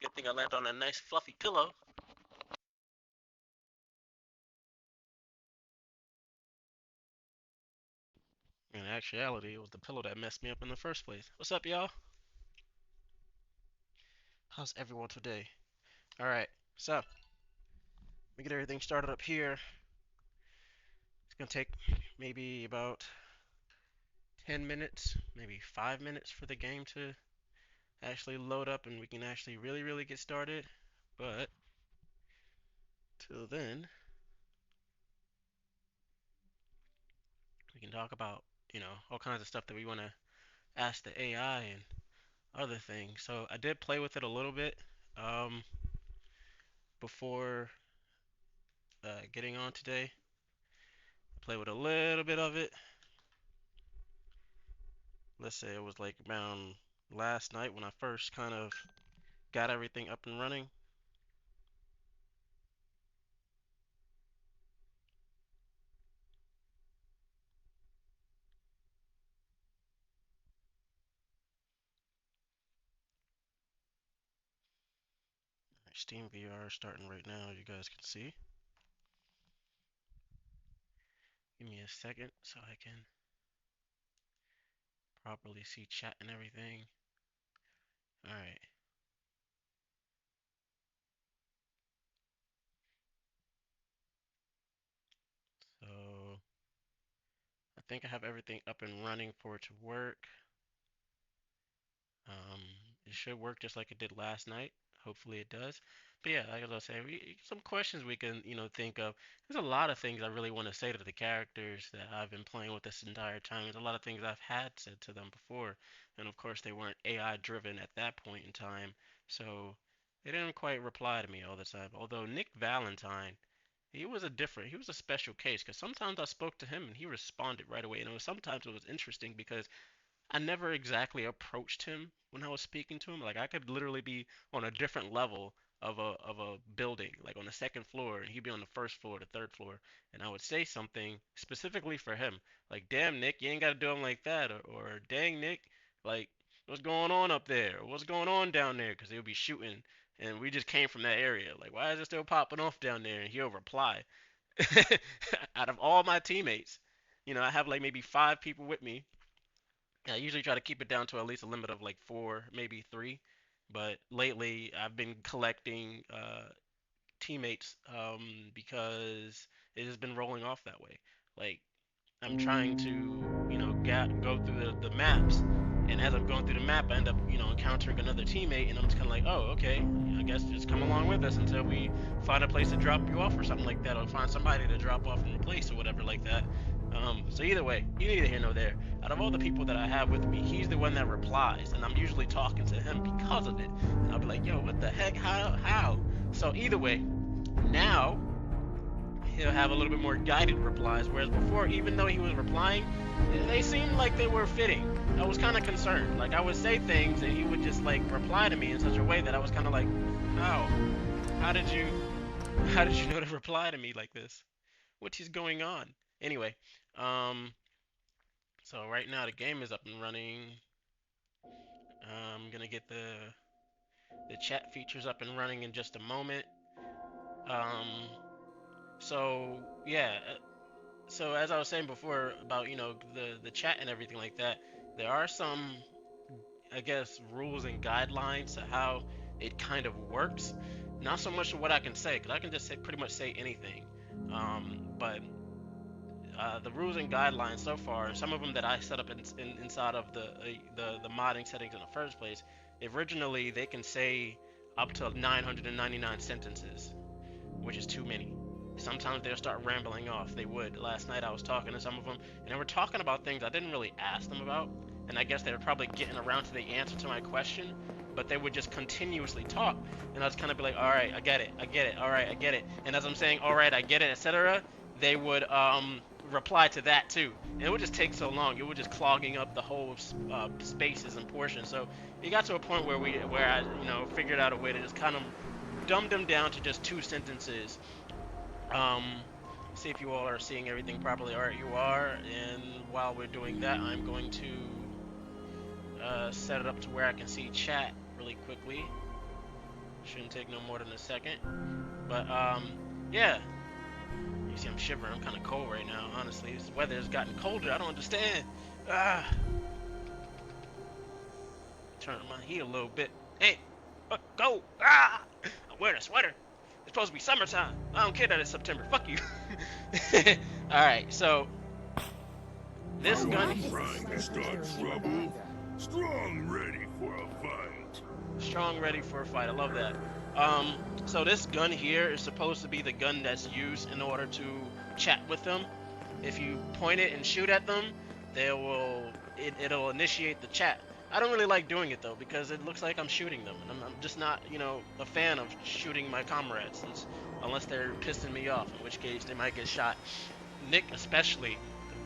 Good thing I landed on a nice fluffy pillow. In actuality, it was the pillow that messed me up in the first place. What's up, y'all? How's everyone today? Alright, so, let me get everything started up here. It's gonna take maybe about 10 minutes, maybe 5 minutes for the game to actually load up and we can actually really get started. But, till then, we can talk about, all kinds of stuff that we want to ask the AI and other things. So, I did play with it a little bit um, before getting on today. Play with a little bit of it. Let's say it was like around last night when I first kind of got everything up and running. Steam VR is starting right now, you guys can see. Give me a second so I can properly see chat and everything. Alright. So I think I have everything up and running for it to work. Um, it should work just like it did last night. Hopefully it does. But yeah, like I was saying, some questions we can, think of. There's a lot of things I really want to say to the characters that I've been playing with this entire time. There's a lot of things I've had said to them before. And of course, they weren't AI driven at that point in time. So they didn't quite reply to me all the time. Although Nick Valentine, he was a special case because sometimes I spoke to him and he responded right away. And sometimes it was interesting because I never exactly approached him when I was speaking to him. Like I could literally be on a different level of a building, like on the second floor, and he'd be on the first floor, the third floor, and I would say something specifically for him, like "Damn Nick, you ain't gotta do him like that," or "Dang Nick, like what's going on up there? Or, what's going on down there?" Because they would be shooting, and we just came from that area. Like, why is it still popping off down there? And he'll reply. Out of all my teammates, I have like maybe 5 people with me. I usually try to keep it down to at least a limit of like 4, maybe 3. But lately, I've been collecting teammates because it has been rolling off that way. Like I'm trying to, go through the maps, and as I'm going through the map, I end up, encountering another teammate, and I'm just kind of like, oh, okay, I guess just come along with us until we find a place to drop you off or something like that, or find somebody to drop off in the place or whatever like that. So either way, neither here nor there. Out of all the people that I have with me, he's the one that replies, and I'm usually talking to him because of it. And I'll be like, yo, what the heck? How? So either way, now he'll have a little bit more guided replies, whereas before, even though he was replying, they seemed like they were fitting. I was kind of concerned. Like, I would say things, and he would just, like, reply to me in such a way that I was kind of like, how? How did you, how did you know to reply to me like this? What is going on? Anyway, um, so right now the game is up and running. I'm gonna get the chat features up and running in just a moment. Um, so yeah, so as I was saying before about the chat and everything like that, there are some, I guess, rules and guidelines to how it kind of works. Not so much of what I can say, because I can just pretty much say anything. But the rules and guidelines so far, some of them that I set up inside of the modding settings in the first place, originally they can say up to 999 sentences, which is too many. Sometimes they'll start rambling off. They would. Last night I was talking to some of them, and they were talking about things I didn't really ask them about, and I guess they were probably getting around to the answer to my question, but they would just continuously talk, and I was kind of be like, all right, I get it, I get it, all right, I get it, and as I'm saying, all right, I get it, etc., they would reply to that too, and it would just take so long. It would just clogging up the whole spaces and portions. So it got to a point where I figured out a way to just kind of dumb them down to just 2 sentences. um, See if you all are seeing everything properly. All right, you are. And while we're doing that, I'm going to set it up to where I can see chat really quickly. Shouldn't take no more than a second. But yeah. You see, I'm shivering. I'm kind of cold right now. Honestly, this weather has gotten colder. I don't understand. Ah, turn my heat a little bit. Hey, go! Ah, I'm wearing a sweater. It's supposed to be summertime. I don't care that it's September. Fuck you. All right, so this gun. Trying to start trouble. Strong, ready for a fight. Strong, ready for a fight. I love that. So this gun here is supposed to be the gun that's used in order to chat with them. If you point it and shoot at them, it'll initiate the chat. I don't really like doing it though because it looks like I'm shooting them, and I'm just not, a fan of shooting my comrades unless they're pissing me off, in which case they might get shot. Nick especially.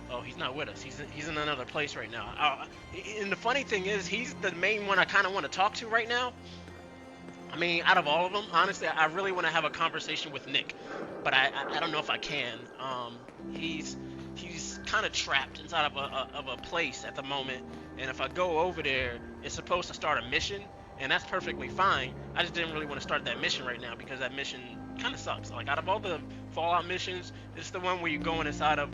Oh, he's not with us. He's in another place right now. And the funny thing is, he's the main one I kind of want to talk to right now. I mean, out of all of them, honestly, I really want to have a conversation with Nick, but I don't know if I can. He's kind of trapped inside of a place at the moment, and if I go over there, it's supposed to start a mission, and that's perfectly fine. I just didn't really want to start that mission right now because that mission kind of sucks. Like, out of all the Fallout missions, it's the one where you're going inside of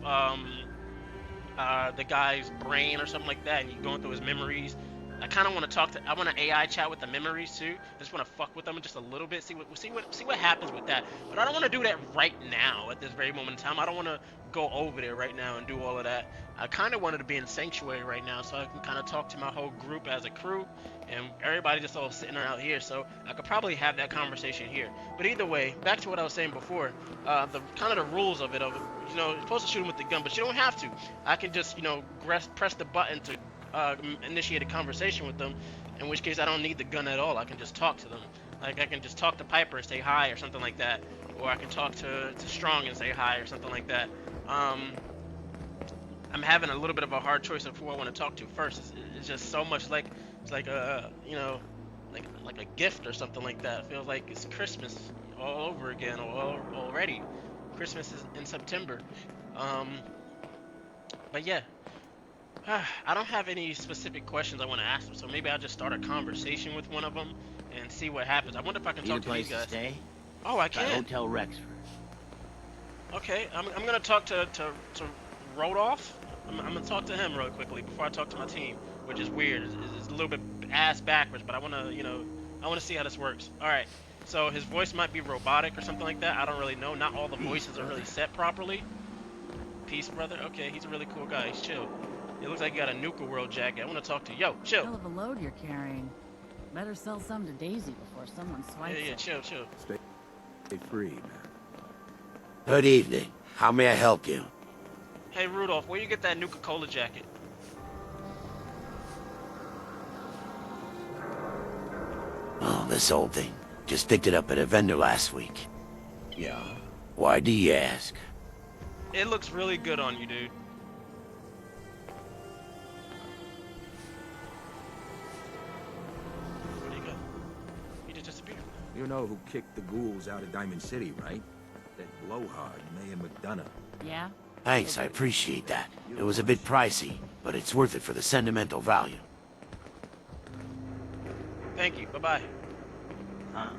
the guy's brain or something like that, and you're going through his memories. I kind of want to I want to AI chat with the memories too. I just want to fuck with them just a little bit, see what happens with that. But I don't want to do that right now at this very moment in time. I don't want to go over there right now and do all of that. I kind of wanted to be in Sanctuary right now so I can kind of talk to my whole group as a crew, and everybody just all sitting around here. So I could probably have that conversation here. But either way, back to what I was saying before, the kind of the rules of it, you're supposed to shoot him with the gun, but you don't have to. I can just, press the button to initiate a conversation with them, in which case I don't need the gun at all. I can just talk to them. Like, I can just talk to Piper and say hi or something like that, or I can talk to Strong and say hi or something like that. I'm having a little bit of a hard choice of who I want to talk to first. It's just so much like it's like a like a gift or something like that. It feels like it's Christmas all over again already. Christmas is in September. But yeah. I don't have any specific questions I want to ask them, so maybe I'll just start a conversation with one of them and see what happens. I wonder if I can talk to these guys. Stay? Oh, I can. Hotel Rexford. Okay, I'm gonna talk to Rodolph. I'm gonna talk to him real quickly before I talk to my team, which is weird. It's a little bit ass backwards, but I wanna see how this works. All right. So his voice might be robotic or something like that. I don't really know. Not all the voices are really set properly. Peace, brother. Okay, he's a really cool guy. He's chill. It looks like you got a Nuka World jacket. I want to talk to you. Yo, chill. Hell of a load you're carrying. Better sell some to Daisy before someone swipes Yeah, it. chill. Stay free, man. Good evening. How may I help you? Hey, Rudolph, where you get that Nuka-Cola jacket? Oh, this old thing. Just picked it up at a vendor last week. Yeah. Why do you ask? It looks really good on you, dude. Where'd he go? He just disappeared. You know who kicked the ghouls out of Diamond City, right? That blowhard, Mayor McDonough. Yeah? Thanks, I appreciate that. It was a bit pricey, but it's worth it for the sentimental value. Thank you. Bye-bye. Huh?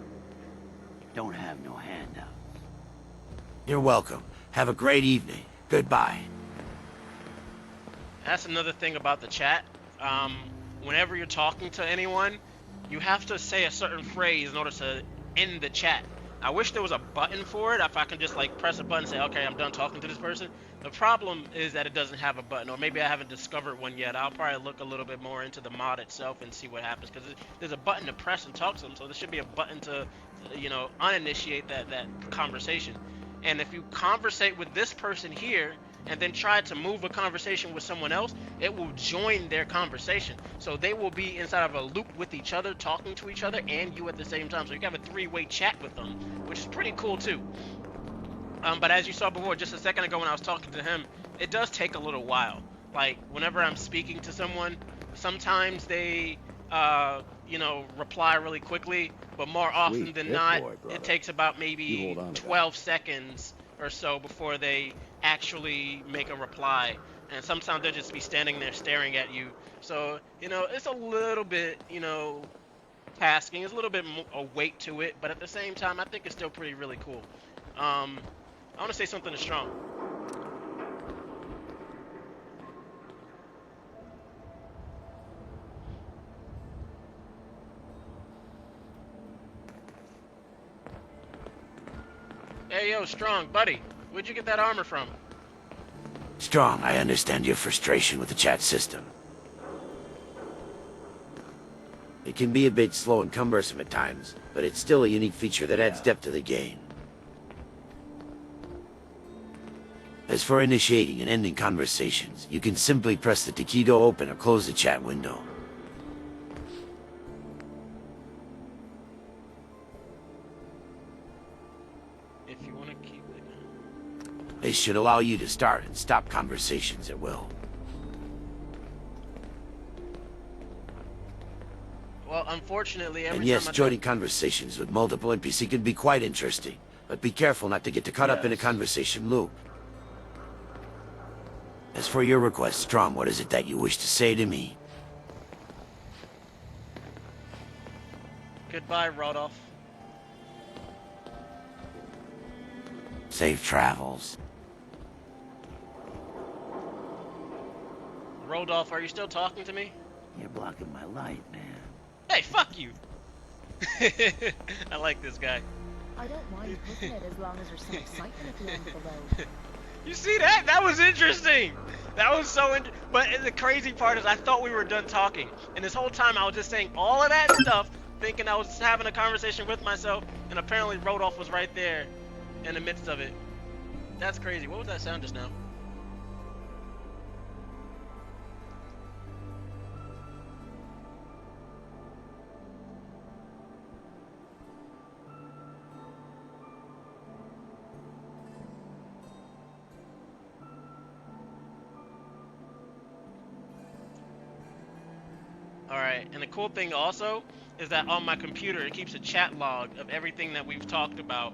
Don't have no handout. You're welcome. Have a great evening. Goodbye. That's another thing about the chat. Whenever you're talking to anyone, you have to say a certain phrase in order to end the chat. I wish there was a button for it, if I can just like press a button and say, okay, I'm done talking to this person. The problem is that it doesn't have a button, or maybe I haven't discovered one yet. I'll probably look a little bit more into the mod itself and see what happens, because there's a button to press and talk to them, so there should be a button to, uninitiate that conversation. And if you conversate with this person here, and then try to move a conversation with someone else, it will join their conversation. So they will be inside of a loop with each other, talking to each other, and you at the same time. So you can have a three-way chat with them, which is pretty cool too. But as you saw before, just a second ago when I was talking to him, it does take a little while. Like, whenever I'm speaking to someone, sometimes they, reply really quickly, but more often than not, it takes about maybe 12 seconds or so before they actually make a reply, and sometimes they'll just be standing there staring at you. So it's a little bit tasking. There's a little bit more a weight to it, but at the same time, I think it's still pretty really cool. I want to say something to Strong. Hey, yo, Strong, buddy. Where'd you get that armor from? Strong, I understand your frustration with the chat system. It can be a bit slow and cumbersome at times, but it's still a unique feature that adds depth to the game. As for initiating and ending conversations, you can simply press the key to open or close the chat window. If you want to keep it. This should allow you to start and stop conversations at will. Well, unfortunately, every And yes, time I joining conversations with multiple NPC can be quite interesting, but be careful not to get caught up in a conversation loop. As for your request, Strom, what is it that you wish to say to me? Goodbye, Rodolph. Safe travels. Rodolph, are you still talking to me? You're blocking my light, man. Hey, fuck you! I like this guy. I don't mind pushing it as long as there's some excitement at the end of the road. You see that? That was interesting! That was so but the crazy part is I thought we were done talking. And this whole time I was just saying all of that stuff, thinking I was having a conversation with myself, and apparently Rodolph was right there in the midst of it. That's crazy. What was that sound just now? Alright, and the cool thing also is that on my computer it keeps a chat log of everything that we've talked about.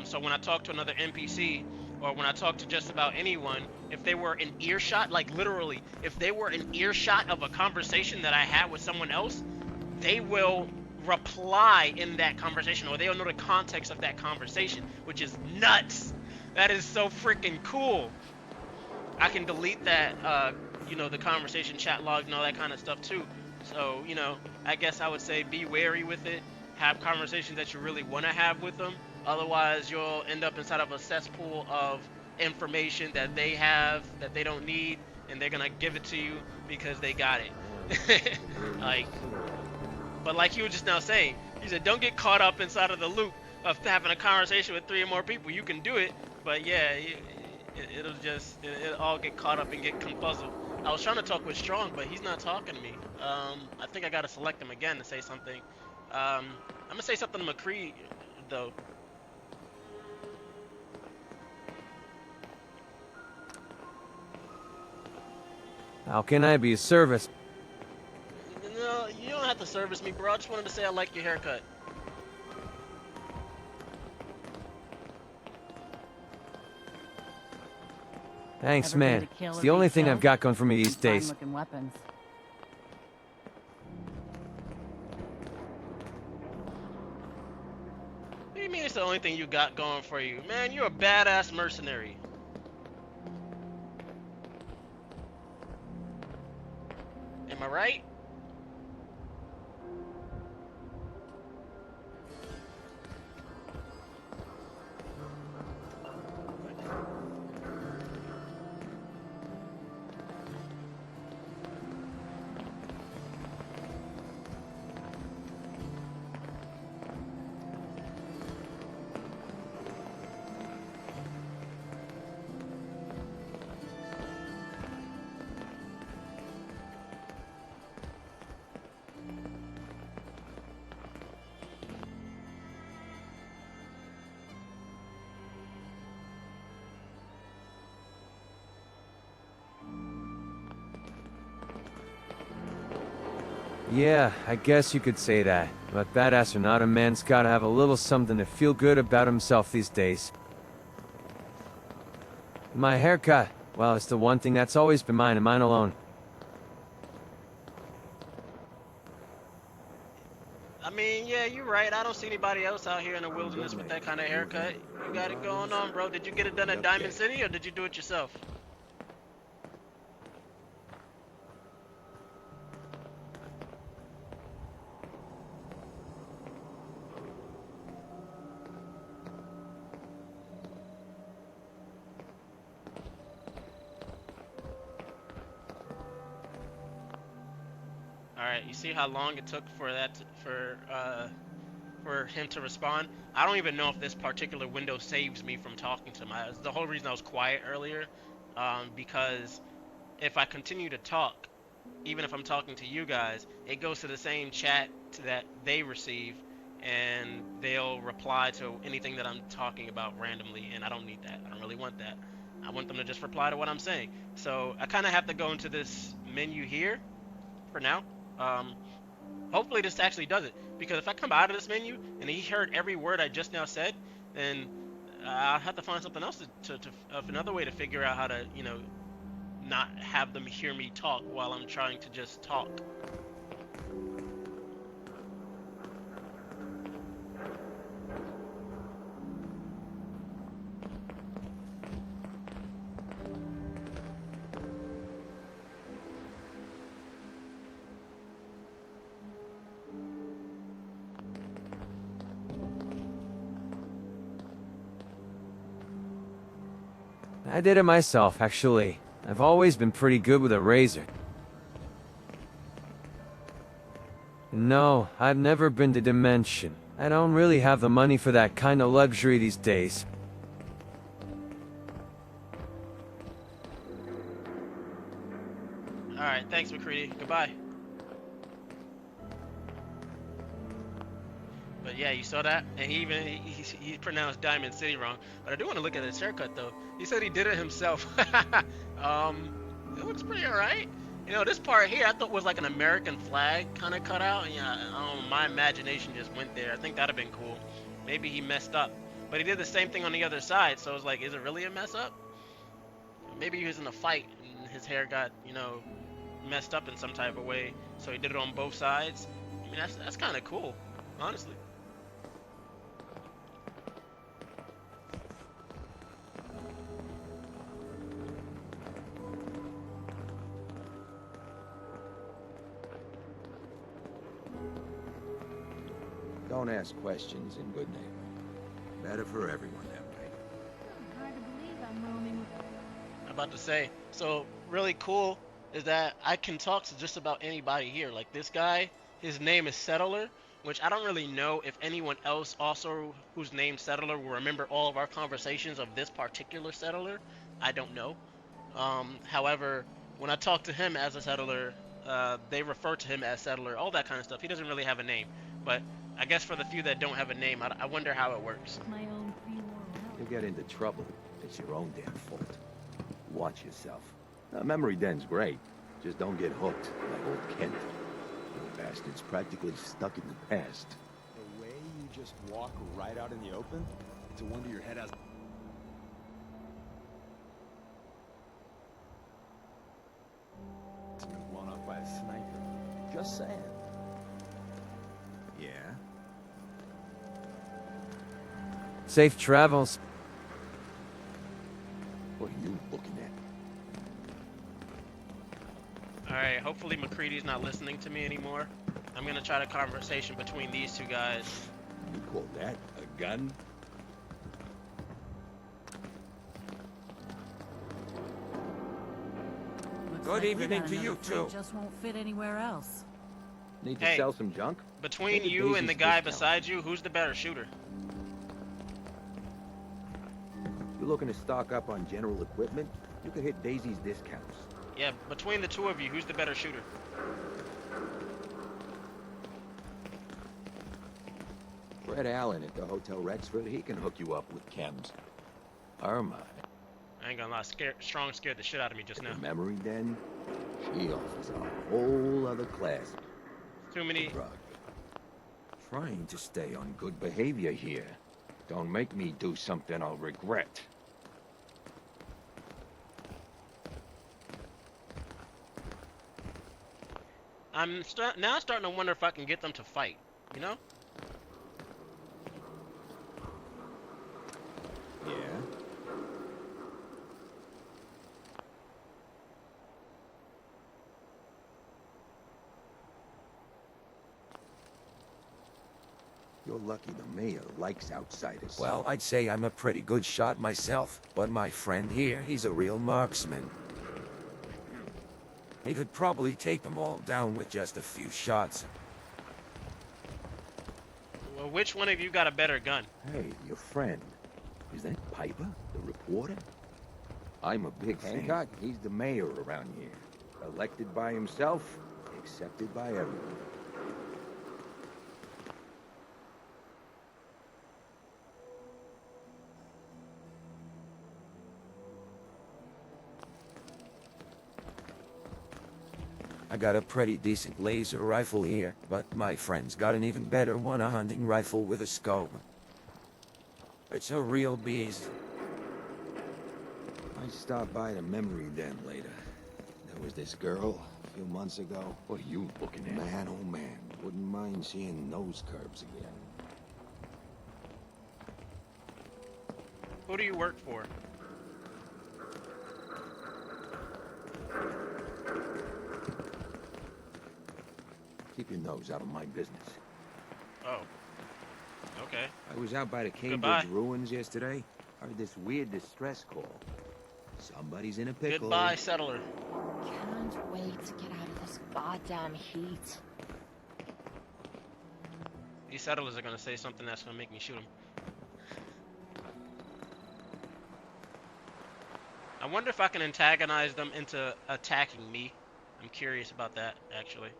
So when I talk to another NPC, or when I talk to just about anyone, if they were in earshot, like literally, if they were in earshot of a conversation that I had with someone else, they will reply in that conversation, or they'll know the context of that conversation, which is nuts. That is so freaking cool. I can delete that, you know, the conversation chat log and all that kind of stuff too. So, you know, I guess I would say be wary with it. Have conversations that you really want to have with them. Otherwise, you'll end up inside of a cesspool of information that they have that they don't need, and they're gonna give it to you because they got it. But like you were just now saying, you said don't get caught up inside of the loop of having a conversation with 3 or more people. You can do it, but yeah, it'll all get caught up and get confuzzled. I was trying to talk with Strong, but he's not talking to me. I think I gotta select him again to say something. I'm gonna say something to McCree, though. How can I be of service? No, you don't have to service me, bro. I just wanted to say I like your haircut. Thanks, Ever been man. to kill It's or the only be thing I've killed? got going for me these days. Fine-looking weapons. What do you mean it's the only thing you got going for you? Man, you're a badass mercenary. Am I right? Yeah, I guess you could say that. But badass or not, a man's gotta have a little something to feel good about himself these days. My haircut, well, it's the one thing that's always been mine and mine alone. I mean, yeah, you're right. I don't see anybody else out here in the I'm good, wilderness with mate. that kind of You haircut. have You any got it going problems? on, bro. Did you get it done at Diamond Okay. City or did you do it yourself? All right, you see how long it took for for him to respond? I don't even know if this particular window saves me from talking to him. The whole reason I was quiet earlier, because if I continue to talk, even if I'm talking to you guys, it goes to the same chat that they receive, and they'll reply to anything that I'm talking about randomly, and I don't need that. I don't really want that. I want them to just reply to what I'm saying. So I kind of have to go into this menu here for now. Um, Hopefully this actually does it, because if I come out of this menu and he heard every word I just now said, then I'll have to find something else another way to figure out how to, not have them hear me talk while I'm trying to just talk. I did it myself, actually. I've always been pretty good with a razor. No, I've never been to Dimension. I don't really have the money for that kind of luxury these days. All right, thanks, McCready. Goodbye. But yeah, you saw that, and he pronounced Diamond City wrong. But I do want to look at his haircut though. He said he did it himself. It looks pretty alright. This part here I thought was like an American flag kind of cut out. And yeah, I don't know, my imagination just went there. I think that'd have been cool. Maybe he messed up, but he did the same thing on the other side. So it's like, is it really a mess up? Maybe he was in a fight and his hair got messed up in some type of way. So he did it on both sides. I mean, that's kind of cool, honestly. Don't ask questions in good neighbor. Better for everyone that way. Hard to believe I'm roaming with I'm about to say, so really cool is that I can talk to just about anybody here. Like this guy, his name is Settler, which I don't really know if anyone else also who's named Settler will remember all of our conversations of this particular Settler. I don't know. However, when I talk to him as a Settler, they refer to him as Settler, all that kind of stuff. He doesn't really have a name, but I guess for the few that don't have a name, I wonder how it works. my own pre-war You relic. get into trouble, it's your own damn fault. Watch yourself. Memory den's great. Just don't get hooked like old Kent. The bastard's practically stuck in the past. The way you just walk right out in the open? It's a wonder your head has... Been blown up by a sniper. Just saying. Yeah? Safe travels. What are you looking at? Alright, hopefully McCready's not listening to me anymore. I'm gonna try the conversation between these two guys. You call that a gun? Looks Good like we evening got to another you, freight too. Just won't fit anywhere else. Need to Hey. sell some junk? Between Take a you and the Daisy's guy discount. beside you, who's the better shooter? You looking to stock up on general equipment? You could hit Daisy's discounts. Yeah, between the two of you, who's the better shooter? Fred Allen at the Hotel Rexford, he can hook you up with chems. Irma I ain't gonna lie, Strong scared the shit out of me just at now. the Memory Den, she offers a whole other class Too of many. drug. Trying to stay on good behavior here. Don't make me do something I'll regret. I'm now starting to wonder if I can get them to fight. You know? Yeah? You're lucky the mayor likes outsiders. Well, I'd say I'm a pretty good shot myself, but my friend here, he's a real marksman. He could probably take them all down with just a few shots. Well, which one of you got a better gun? Hey, your friend. Is that Piper, the reporter? I'm a big fan. Hancock, he's the mayor around here. Elected by himself, accepted by everyone. I got a pretty decent laser rifle here, but my friend's got an even better one, a hunting rifle with a scope. It's a real beast. I stopped by the memory den later. There was this girl a few months ago. What are you looking at? Man, oh man, wouldn't mind seeing those curves again. Who do you work for? Keep your nose out of my business. Oh. Okay. I was out by the Cambridge Goodbye. ruins yesterday. Heard this weird distress call. Somebody's in a pickle. Goodbye, settler. Can't wait to get out of this goddamn heat. These settlers are gonna say something that's gonna make me shoot them. I wonder if I can antagonize them into attacking me. I'm curious about that, actually.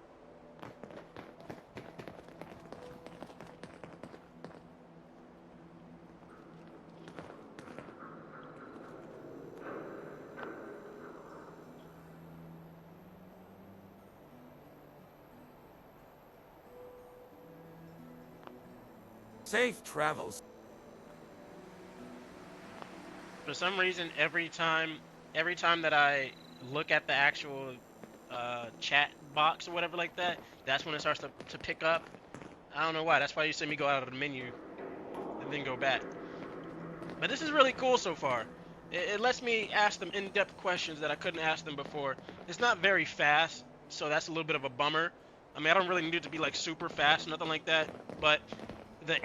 Safe travels. For some reason, every time that I look at the actual chat box or whatever like that, that's when it starts to pick up. I don't know why. That's why you see me go out of the menu and then go back. But this is really cool so far. It lets me ask them in-depth questions that I couldn't ask them before. It's not very fast, so that's a little bit of a bummer. I mean, I don't really need it to be like super fast, nothing like that. But the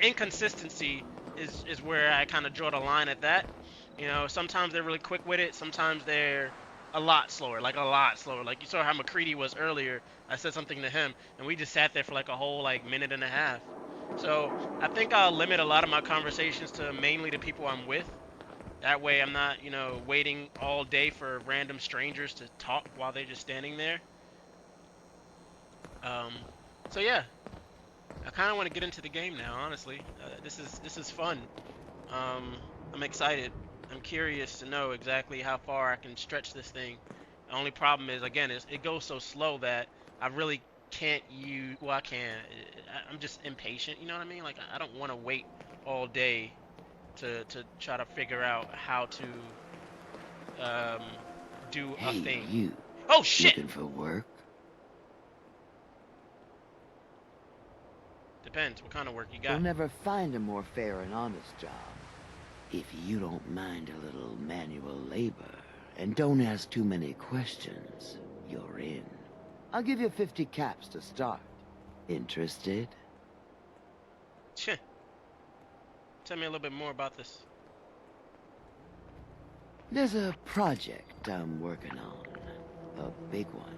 inconsistency is where I kind of draw the line at that. You know, sometimes they're really quick with it. Sometimes they're a lot slower, like a lot slower. Like you saw how McCready was earlier. I said something to him, and we just sat there for like a whole like minute and a half. So I think I'll limit a lot of my conversations to mainly the people I'm with. That way I'm not, you know, waiting all day for random strangers to talk while they're just standing there. So yeah, I kind of want to get into the game now. Honestly, this is fun. I'm excited. I'm curious to know exactly how far I can stretch this thing. The only problem is, again, it goes so slow that I really can't use. Well, I can. I'm just impatient. You know what I mean? Like I don't want to wait all day to try to figure out how to do a Hey, thing. you. Oh shit! Looking for work? Depends what kind of work you You'll got. never find a more fair and honest job. If you don't mind a little manual labor, and don't ask too many questions, you're in. I'll give you 50 caps to start. Interested? Tch. Tell me a little bit more about this. There's a project I'm working on. A big one.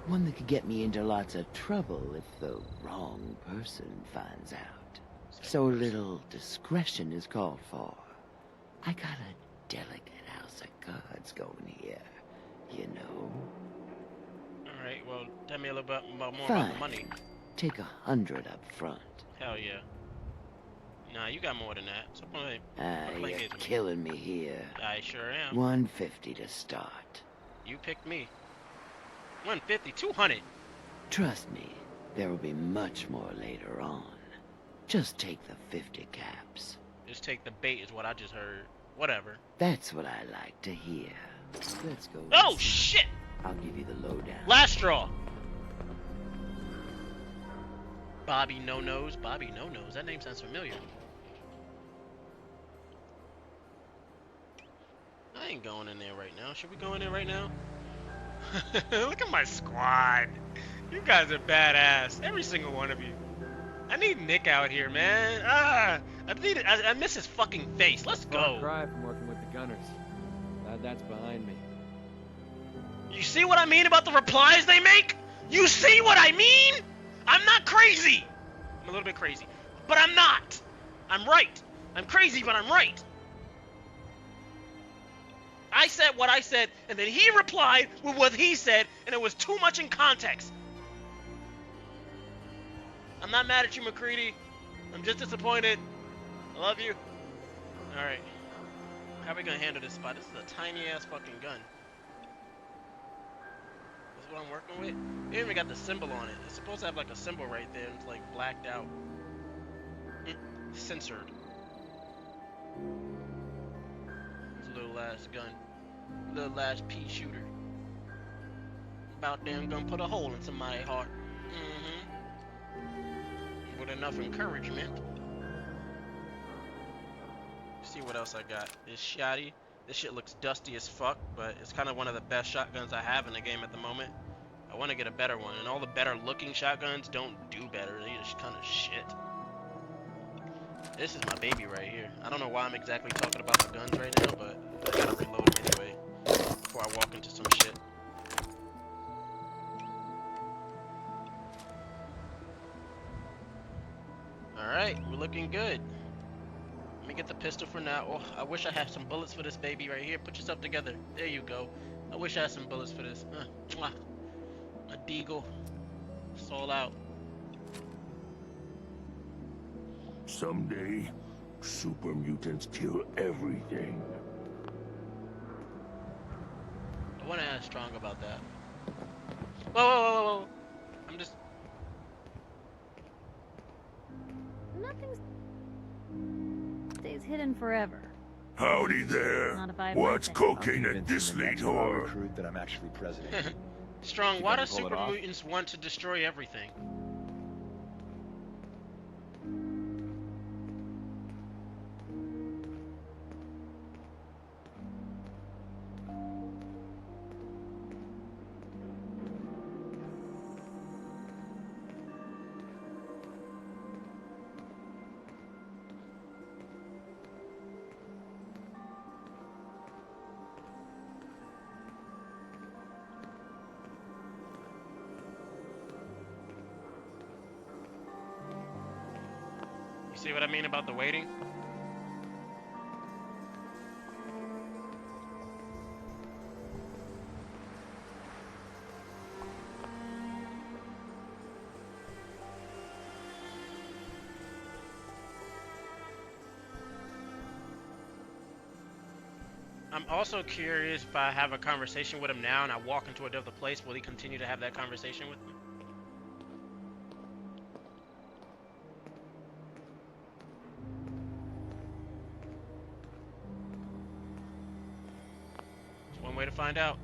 One that could get me into lots of trouble if the wrong person finds out. So a little discretion is called for. I got a delicate house of cards going here, you know. Alright, well, tell me a little bit more about Fine. the money. Take 100 up front. Hell yeah. Nah, you got more than that. So play You're games with me. killing me here. I sure am. 150 to start. You picked me. 150, 200. Trust me, there will be much more later on. Just take the 50 caps. Just take the bait is what I just heard. Whatever. That's what I like to hear. Let's go. Oh inside. shit! I'll give you the lowdown. Last straw. Bobby No Nose. Bobby No Nose. That name sounds familiar. I ain't going in there right now. Should we go in there right now? Look at my squad. You guys are badass. Every single one of you. I need Nick out here, man. I miss his fucking face. Let's Far go. cry from working with the gunners. Glad that's behind me. You see what I mean about the replies they make? You see what I mean? I'm not crazy. I'm a little bit crazy, but I'm not. I'm right. I'm crazy, but I'm right. I said what I said, and then he replied with what he said, and it was too much in context. I'm not mad at you, McCready. I'm just disappointed. I love you. Alright. How are we gonna handle this spot? This is a tiny ass fucking gun. This is what I'm working with? They even got the symbol on it. It's supposed to have like a symbol right there. It's like blacked out. Censored. It's a little ass gun. Little ass pea shooter. About damn gonna put a hole in somebody's heart. With enough encouragement. See what else I got. This shotty. This shit looks dusty as fuck, but it's kind of one of the best shotguns I have in the game at the moment. I want to get a better one, and all the better looking shotguns don't do better. They just kind of shit. This is my baby right here. I don't know why I'm exactly talking about the guns right now, but I gotta reload them anyway before I walk into some shit. Alright, we're looking good. Let me get the pistol for now. Oh, I wish I had some bullets for this baby right here. Put yourself together. There you go. I wish I had some bullets for this. Mwah. My deagle. It's all out. Someday, super mutants kill everything. I want to ask Strong about that. Whoa, whoa, whoa, whoa, whoa. I'm just... Nothing stays hidden forever. Howdy there. Not if I have What's my thing. cooking at this late hour? Recruit that I'm actually president. Strong, Think why I do can pull it super off? mutants want to destroy everything? You see what I mean about the waiting? I'm also curious if I have a conversation with him now and I walk into another place, will he continue to have that conversation with me? It's one way to find out.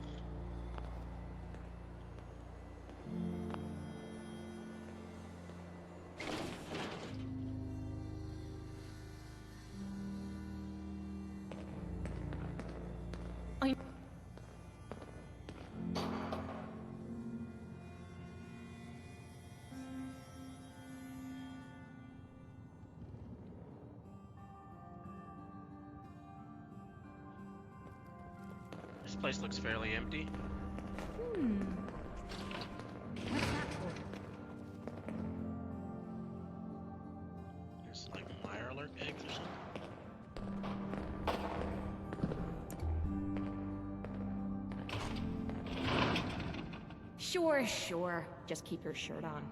This place looks fairly empty. What's that for? There's like Mirelurk eggs or something. Sure, sure. Just keep your shirt on.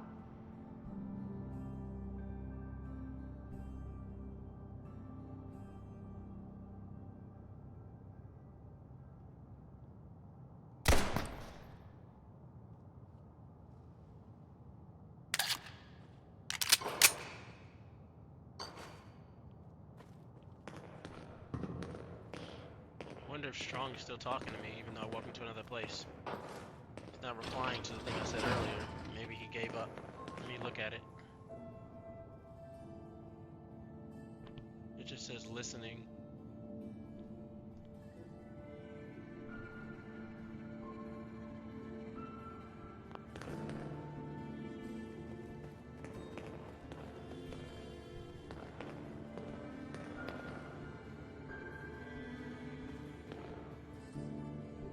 I wonder if Strong is still talking to me even though I walk into another place. He's not replying to the thing I said earlier. Maybe he gave up. Let me look at it. just says listening.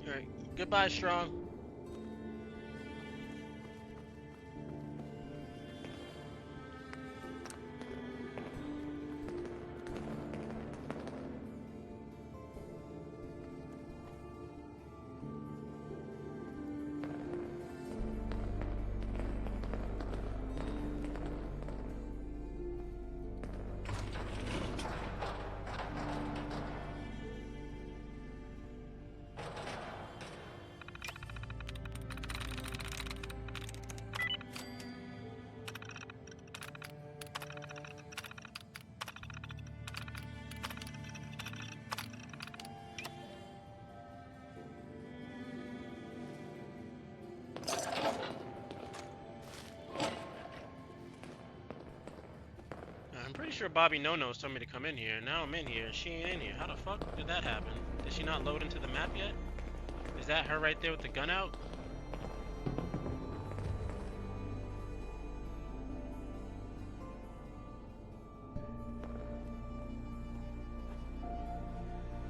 Alright, goodbye, Strong. I'm pretty sure Bobby No-No's told me to come in here. Now I'm in here and she ain't in here. How the fuck did that happen? Did she not load into the map yet? Is that her right there with the gun out?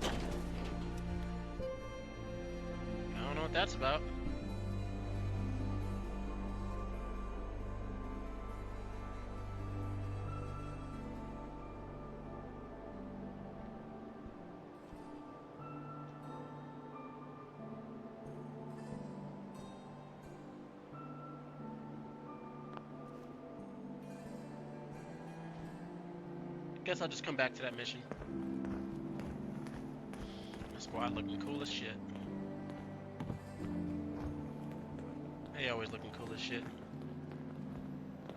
I don't know what that's about. Guess I'll just come back to that mission. The squad looking cool as shit. They always looking cool as shit.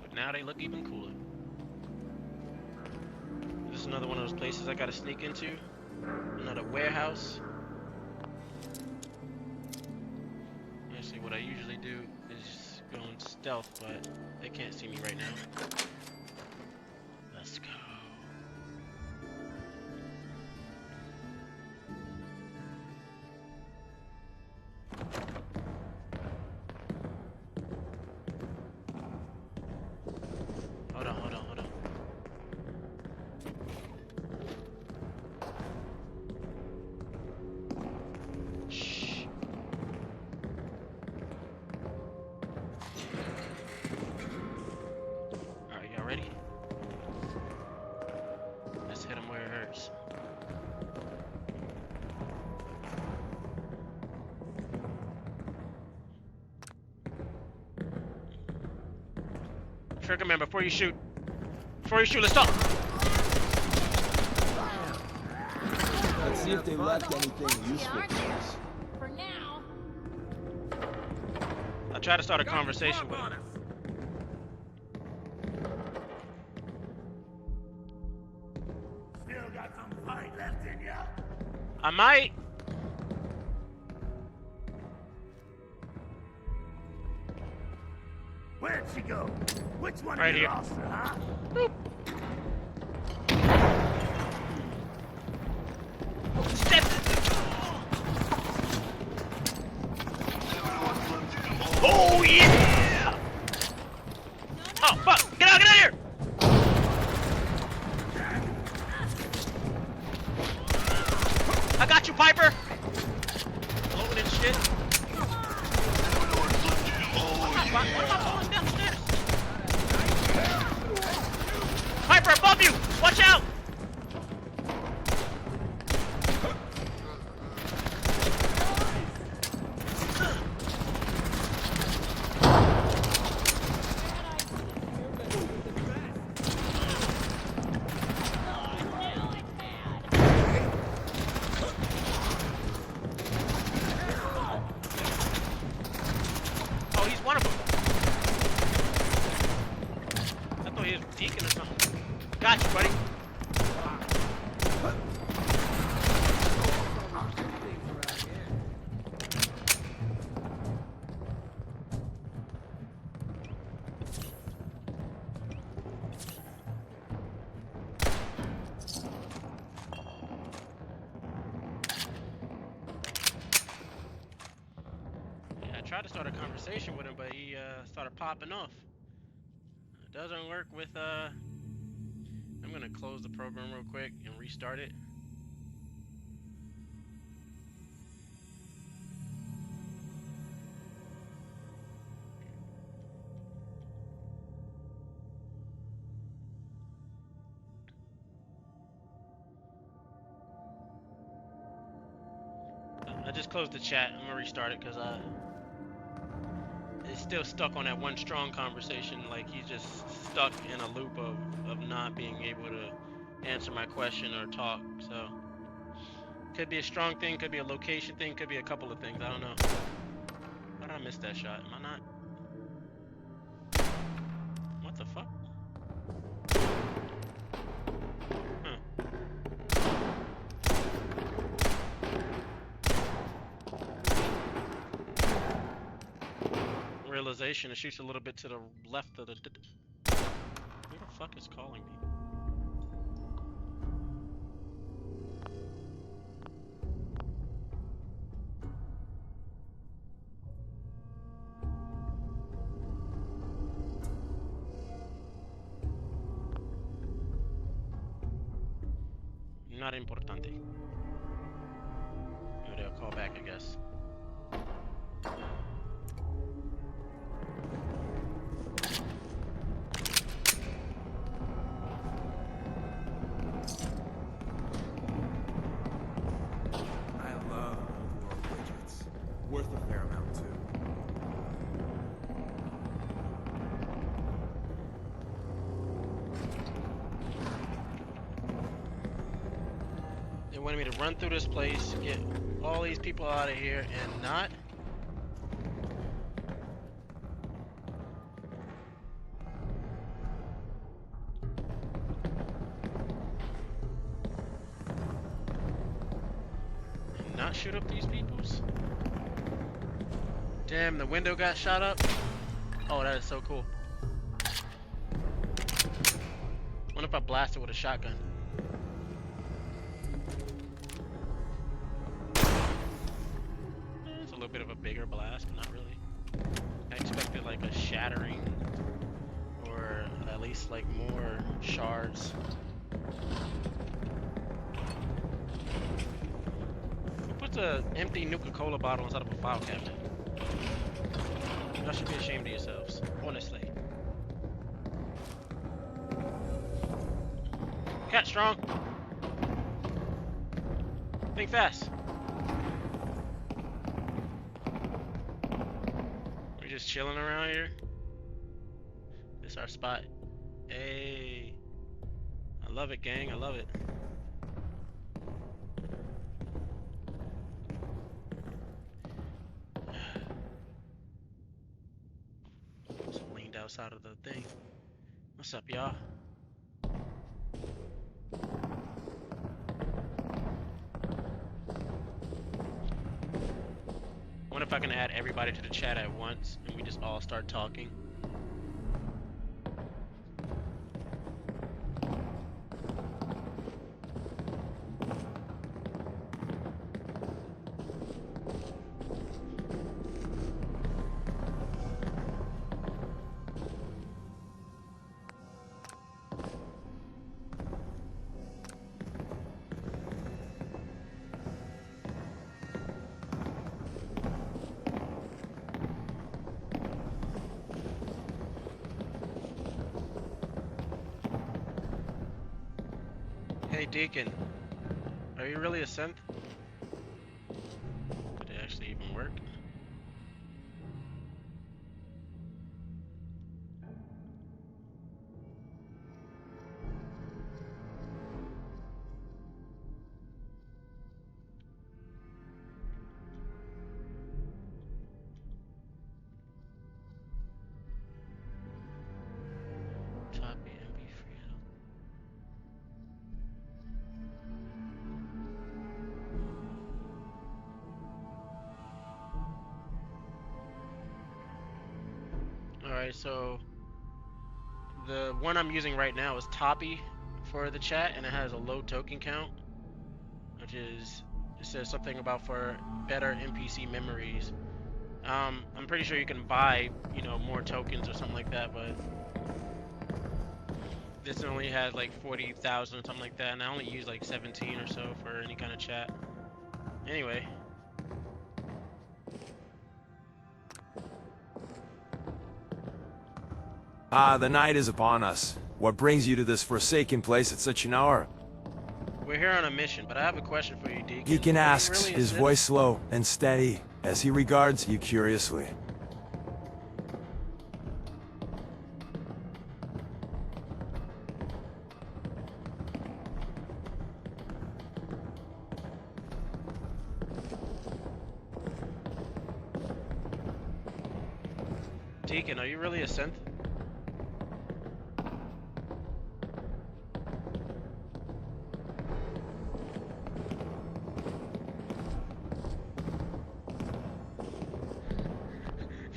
But now they look even cooler. This is another one of those places I gotta sneak into. Another warehouse. Actually, what I usually do is just go in stealth, but they can't see me right now. Let's go. Hold on. Shh. Alright, y'all ready? Let's hit him where it hurts. Trigger man, before you shoot, let's talk. Let's see if they left anything useful aren't for you? us. For now. I try to start a conversation with him. Still got some fight left in ya? I might. Where'd she go? Which one Right of you here. lost her, huh? Boop. Step. Oh yeah! Oh fuck! Get out of here! I got you, Piper. Loading and shit. What am I falling downstairs? Piper, above you! Watch out! Oh, he's one of them. I thought he was deacon or something. Got you, buddy. start a conversation with him, but he started popping off. It doesn't work with I'm gonna close the program real quick and restart it. I just closed the chat. I'm gonna restart it because it's still stuck on that one strong conversation. Like he's just stuck in a loop of not being able to answer my question or talk. So could be a strong thing, could be a location thing, could be a couple of things. I don't know. How did I miss that shot? Am I not? What the fuck? Huh. Realization, it shoots a little bit to the left of the... Who the fuck is calling me? Not importante. Maybe they'll call back, I guess. I love old world widgets. Worth a fair amount, too. They wanted me to run through this place, get all these people out of here, and not... not shoot up these peoples? Damn, the window got shot up? Oh, that is so cool. What if I blasted with a shotgun? It's a little bit of a bigger blast, but not really. I expected like a shattering, or at least like more shards. Who puts an empty Nuka-Cola bottle inside of a file cabinet? Y'all should be ashamed of yourselves, honestly. Cat strong. Think fast. We're just chilling around here. This our spot. Hey. I love it, gang. I love it. Just leaned outside of the thing. What's up, y'all? What if I can add everybody to the chat at once and we just all start talking? Hey Deacon, are you really a synth? Could it actually even work? Copy and be free. Alright, so the one I'm using right now is Toppy for the chat, and it has a low token count, which is, it says something about for better NPC memories. I'm pretty sure you can buy, you know, more tokens or something like that, but this only had like 40,000 or something like that, and I only used like 17 or so for any kind of chat. Anyway. Ah, the night is upon us. What brings you to this forsaken place at such an hour? We're here on a mission, but I have a question for you, Deacon. Deacon Are you asks, really a his Sith? voice low and steady, as he regards you curiously. Deacon, are you really a synth?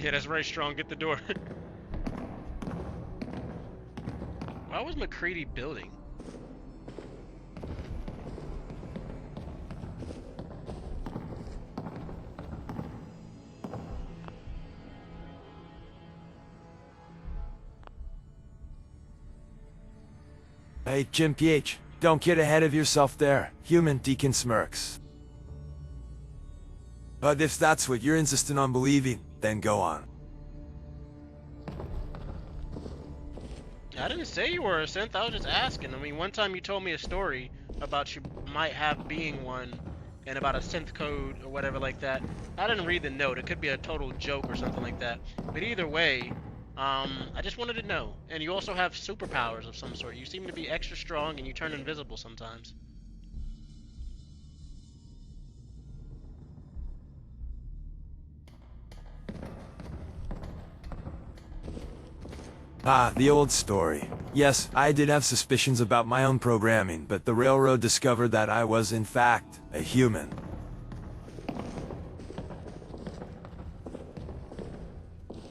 Yeah, that's very strong. Get the door. Why was McCready building? Hey, Jim PH, don't get ahead of yourself there. Human Deacon smirks. But if that's what you're insisting on believing, then go on. I didn't say you were a synth. I was just asking. I mean, one time you told me a story about you might have being one and about a synth code or whatever like that. I didn't read the note. It could be a total joke or something like that. But either way, I just wanted to know. And you also have superpowers of some sort. You seem to be extra strong and you turn invisible sometimes. Ah, the old story. Yes, I did have suspicions about my own programming, but the railroad discovered that I was, in fact, a human.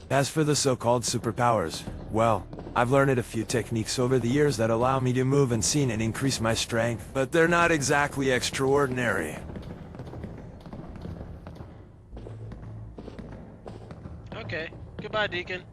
As for the so-called superpowers, well, I've learned a few techniques over the years that allow me to move unseen and increase my strength, but they're not exactly extraordinary. Okay. Goodbye, Deacon.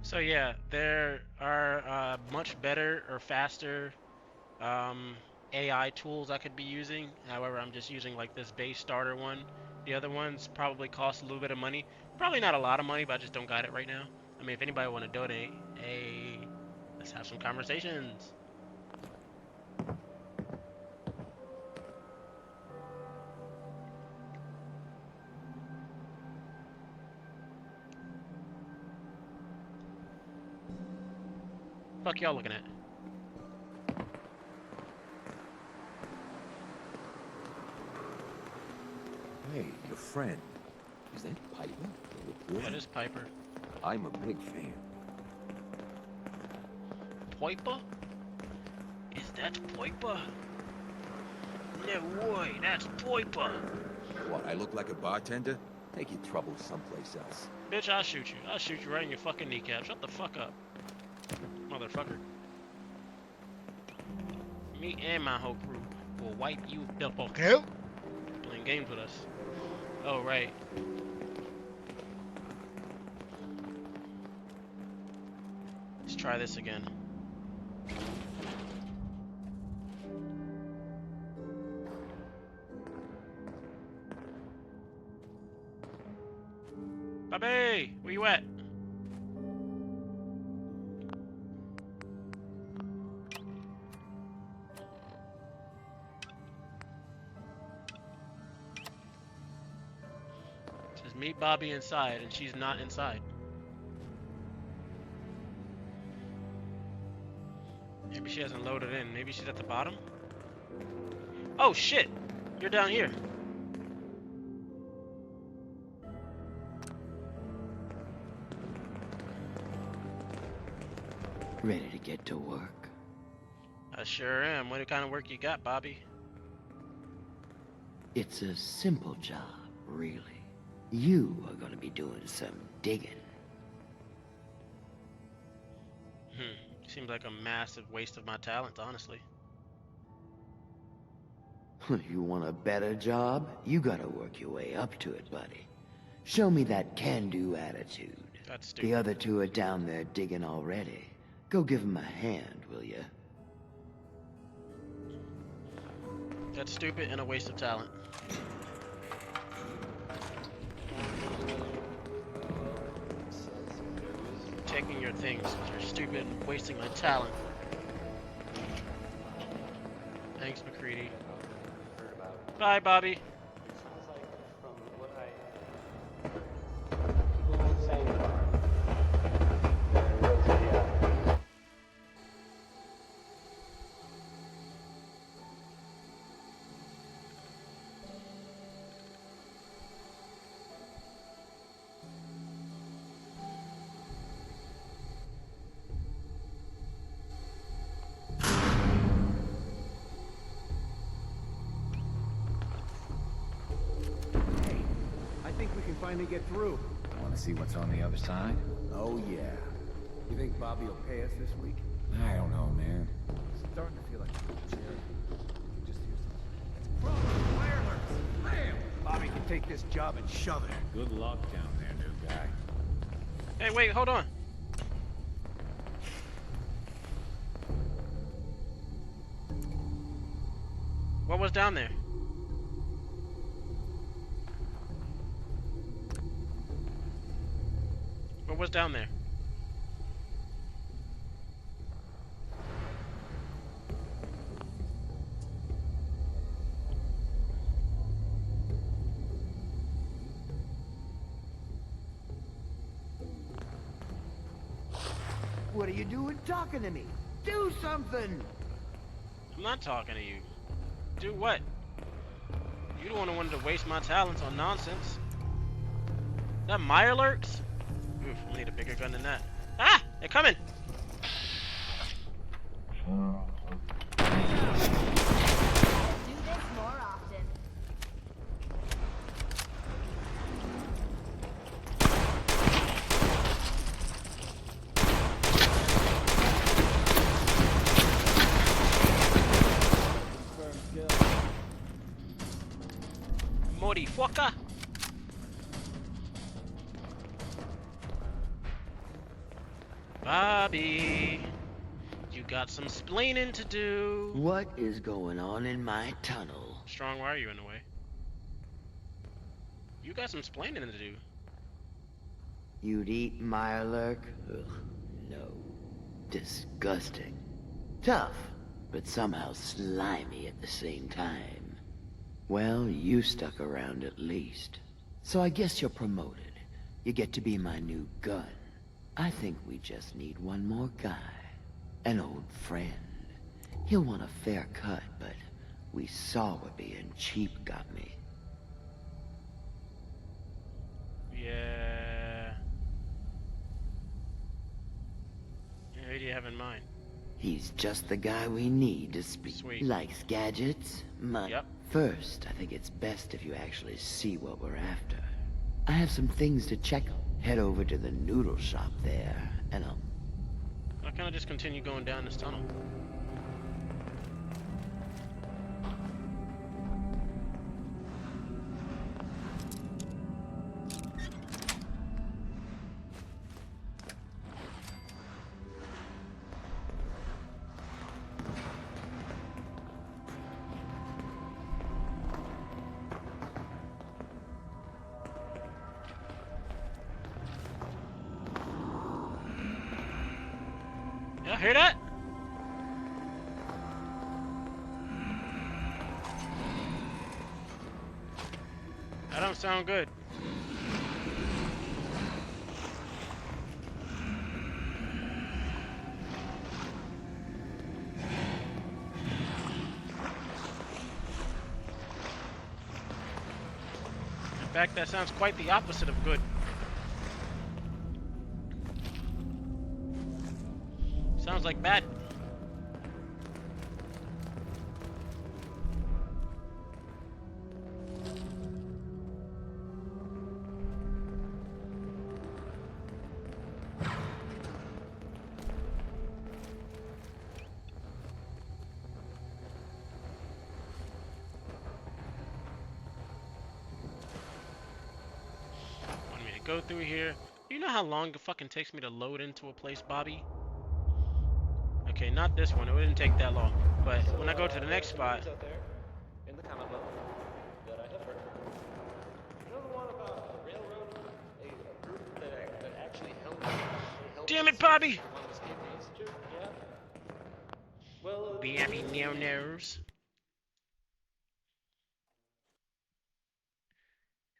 So yeah, there are much better or faster AI tools I could be using. However, I'm just using like this base starter one. The other ones probably cost a little bit of money. Probably not a lot of money, but I just don't got it right now. I mean, if anybody want to donate, hey, let's have some conversations. Fuck y'all looking at? Hey, your friend. Is that Piper? The That reporter? is Piper. I'm a big fan. Poipa? Is that Poipa? No way, that's Poipa. What, I look like a bartender? Take your troubles someplace else. Bitch, I'll shoot you. I'll shoot you right in your fucking kneecap. Shut the fuck up, motherfucker. Me and my whole crew will wipe you the fuck out. Playing games with us. Oh, right. Let's try this again. Bobby, where you at? It says meet Bobby inside, and she's not inside. maybe she's at the bottom? Oh shit! You're down here. Ready to get to work? I sure am. What kind of work you got, Bobby? It's a simple job, really. You are gonna be doing some digging. Seems like a massive waste of my talent, honestly. You want a better job? You gotta work your way up to it, buddy. Show me that can-do attitude. That's stupid. The other two are down there digging already. Go give them a hand, will ya? That's stupid and a waste of talent. Taking your things, 'cause you're stupid and wasting my talent. Thanks, McCready. Bye, Bobby. I think we can finally get through. Want to see what's on the other side? Oh, yeah. You think Bobby will pay us this week? I don't know, man. Starting to feel like a charity. Just use this. Fire alerts! Bam! Bobby can take this job and shove it. Good luck down there, new guy. Hey, wait, hold on. What was down there? What was down there? What are you doing talking to me? Do something! I'm not talking to you. Do what? You don't want to wanted to waste my talents on nonsense. That Meyer lurks? Oof, I need a bigger gun than that. Ah! They're coming! Do this more often. Motherfucker! Bobby, you got some splaining to do. What is going on in my tunnel? Strong, why are you in the way? You got some splaining to do. You'd eat Mirelurk? Ugh, no. Disgusting. Tough, but somehow slimy at the same time. Well, you stuck around at least. So I guess you're promoted. You get to be my new gun. I think we just need one more guy. An old friend. He'll want a fair cut, but we saw what being cheap got me. Yeah. Who do you have in mind? He's just the guy we need to speak. Sweet. Likes gadgets, money. Yep. First, I think it's best if you actually see what we're after. I have some things to check. Head over to the noodle shop there, and Why can't I just continue going down this tunnel? Y'all hear that? That don't sound good. fact, that sounds quite the opposite of good. Sounds like bad. Want me to go through here? You know how long it fucking takes me to load into a place, Bobby? Okay, not this one. It wouldn't take that long. But when I go to the next spot. Damn it, Bobby! Bobby no nerves.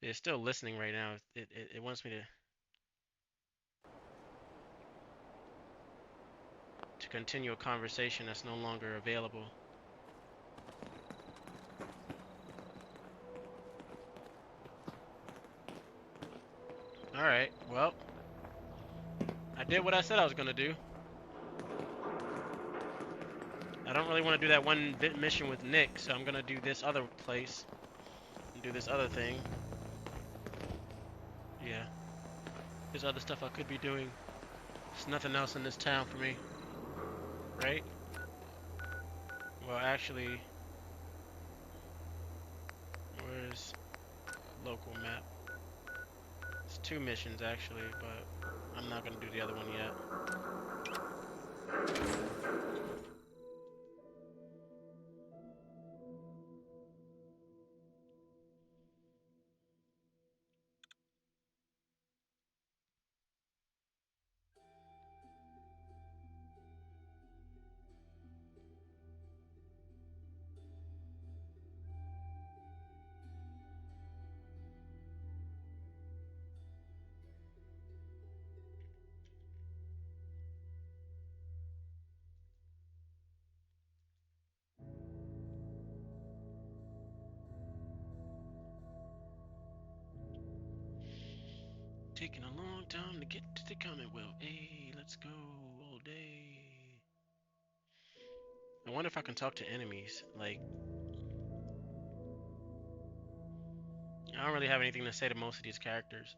It's still listening right now. It wants me to continue a conversation that's no longer available. Alright, well, I did what I said I was gonna do. I don't really want to do that one mission with Nick, so I'm gonna do this other place and do this other thing. Yeah, there's other stuff I could be doing. There's nothing else in this town for me, right? Well, actually, where's local map? It's 2 missions actually, but I'm not gonna do the other one yet. Taking a long time to get to the Commonwealth. Hey, let's go all day. I wonder if I can talk to enemies. Like, I don't really have anything to say to most of these characters,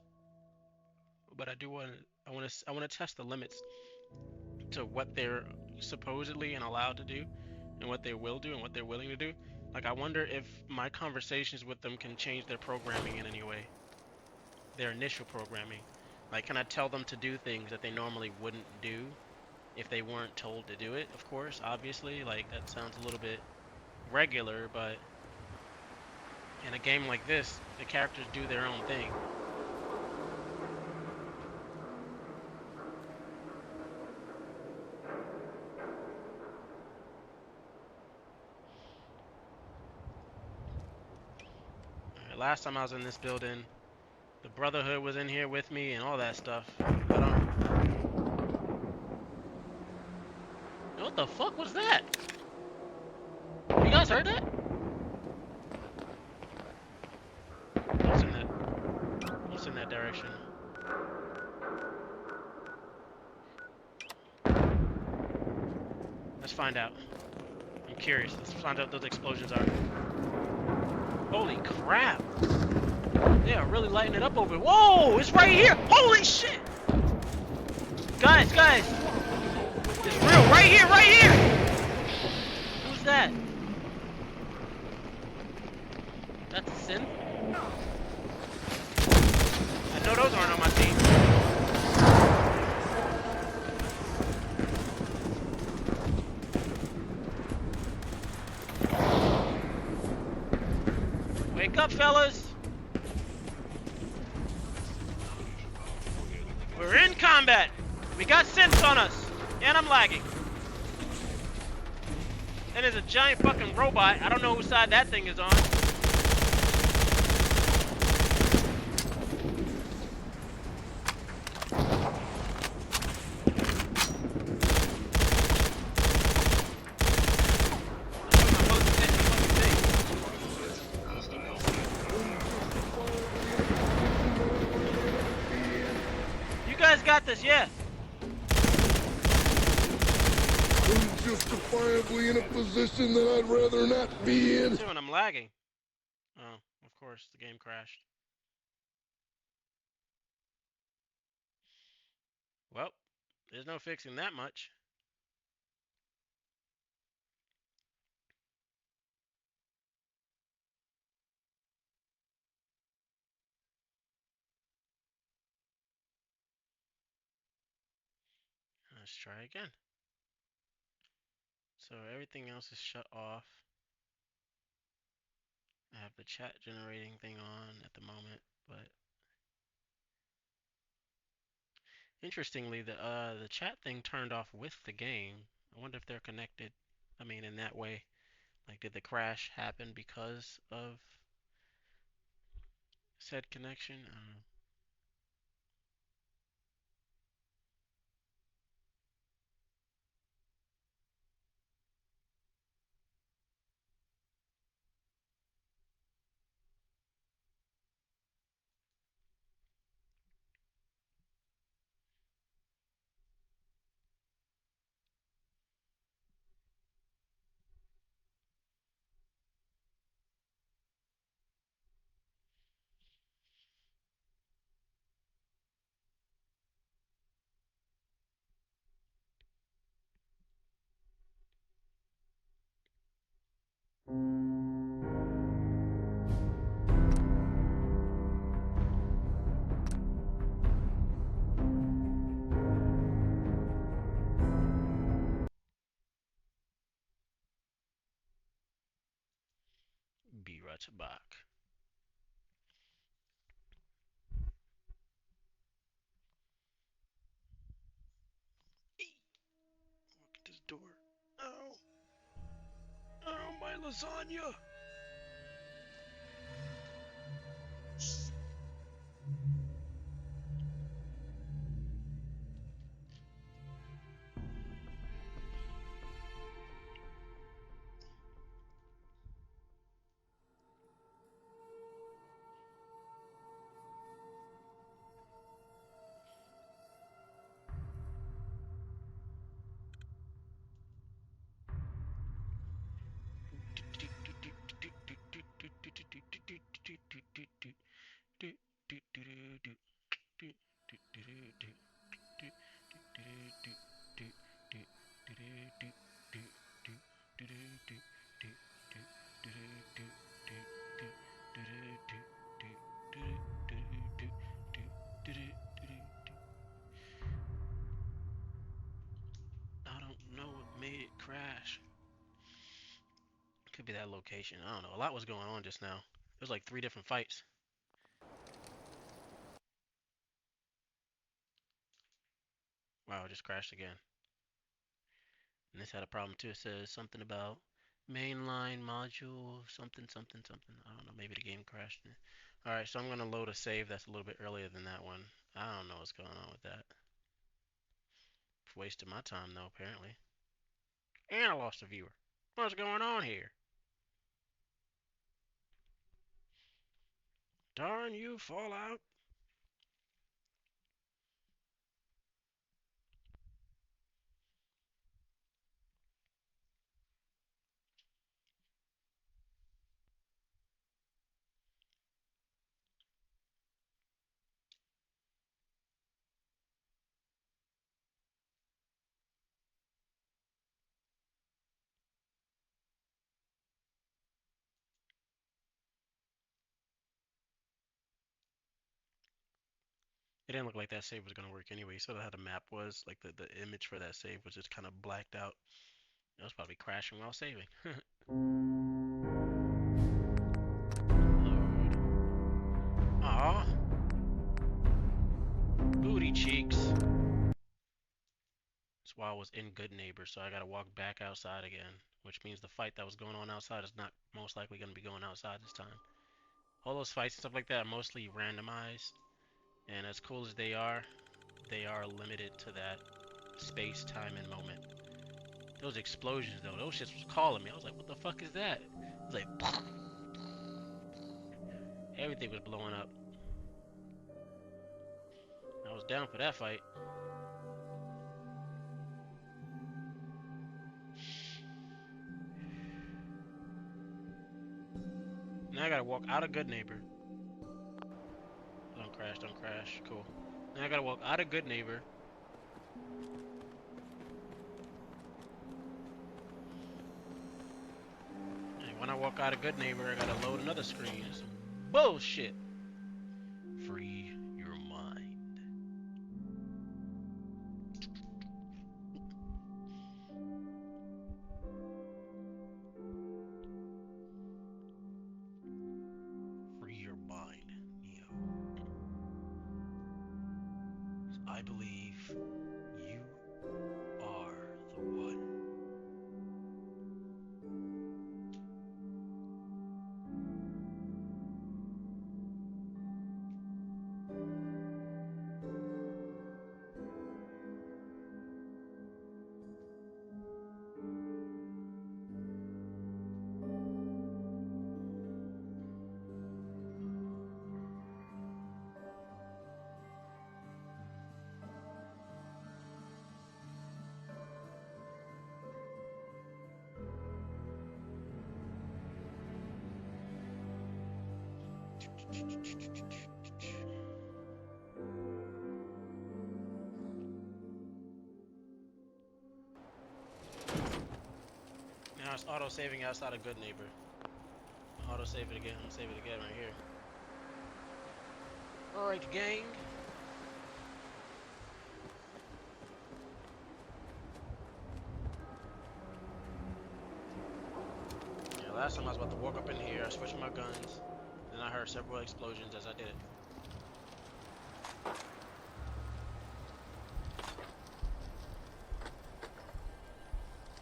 but I do want. I want to test the limits to what they're supposedly and allowed to do, and what they will do, and what they're willing to do. Like, I wonder if my conversations with them can change their programming in any way. Their initial programming. Like, can I tell them to do things that they normally wouldn't do if they weren't told to do it? Of course, obviously, like, that sounds a little bit regular, but in a game like this, the characters do their own thing. Alright, last time I was in this building, the Brotherhood was in here with me and all that stuff. But what the fuck was that? You guys heard that? What's in that direction? Let's find out. I'm curious. Let's find out what those explosions are. Holy crap! They are really lighting it up over here. Whoa! It's right here! Holy shit! Guys! It's real! Right here! Who's that? That's a sin? I know those aren't on my team. Wake up, fellas! We're in combat! We got synths on us! And I'm lagging. And there's a giant fucking robot. I don't know whose side that thing is on. guys got this, yeah. I'm justifiably in a position that I'd rather not be in. Too, and I'm lagging. Oh, of course, the game crashed. Well, there's no fixing that much. Let's try again. So everything else is shut off. I have the chat generating thing on at the moment, but interestingly, the chat thing turned off with the game. I wonder if they're connected. I mean, in that way, like, did the crash happen because of said connection? I don't know. Be right back. Look at this door. Oh, oh, my lasagna. I don't know what made it crash. Could be that location. I don't know. A lot was going on just now. There's like 3 different fights. Wow, it just crashed again. And this had a problem too. It says something about mainline module, something, something, something. I don't know. Maybe the game crashed. Alright, so I'm going to load a save that's a little bit earlier than that one. I don't know what's going on with that. Wasted my time though, apparently. And I lost a viewer. What's going on here? Darn you, Fallout. It didn't look like that save was going to work anyway. You saw how the map was. Like the image for that save was just kind of blacked out. It was probably crashing while saving. Load. Aw. Booty cheeks. That's why I was in Good Neighbor, so I gotta walk back outside again. Which means the fight that was going on outside is not most likely going to be going outside this time. All those fights and stuff like that are mostly randomized. And as cool as they are limited to that space, time, and moment. Those explosions, though, those shits was calling me. I was like, what the fuck is that? It was like, everything was blowing up. I was down for that fight. Now I gotta walk out of Good Neighbor. Don't crash, don't crash. Cool. Now I gotta walk out of Good Neighbor. And when I walk out of Good Neighbor, I gotta load another screen. It's some bullshit. Free your mind. Free your mind, Neo. I believe you are the one. Now it's auto saving outside of Good Neighbor. Auto save it again. I'm gonna save it again right here. Alright, gang. Yeah, last time I was about to walk up in here, I switched my guns, then I heard several explosions as I did it.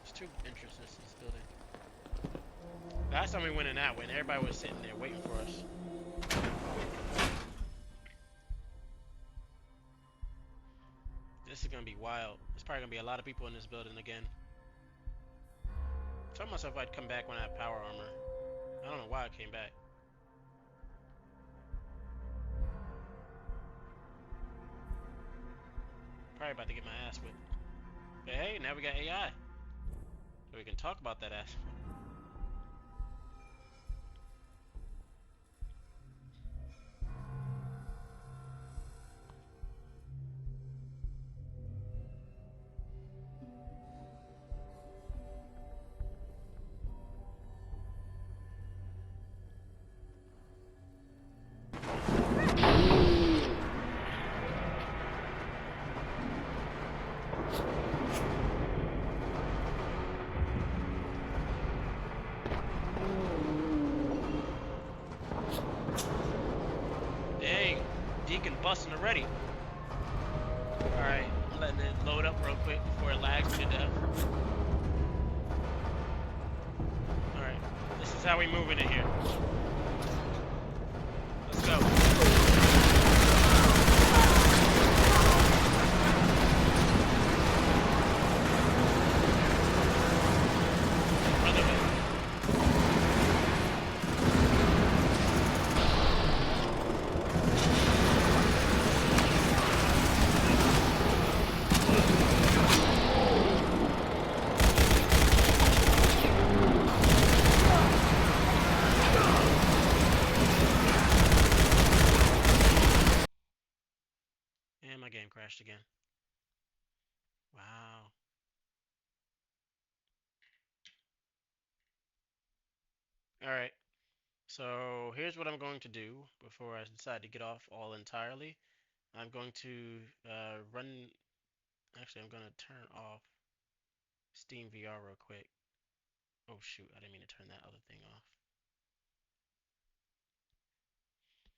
There's two entrances to this building. Last time we went in that way, and everybody was sitting there waiting for us. This is gonna be wild. There's probably gonna be a lot of people in this building again. I told myself I'd come back when I have power armor. I don't know why I came back. Probably about to get my ass whipped. But hey, now we got AI. So we can talk about that ass. Dang, Deacon busting already. Alright, I'm letting it load up real quick before it lags me to death. Alright, this is how we moving in here. Let's go. And my game crashed again. Wow. Alright, so here's what I'm going to do before I decide to get off all entirely. I'm going to run. Actually, I'm going to turn off Steam VR real quick. Oh shoot, I didn't mean to turn that other thing off.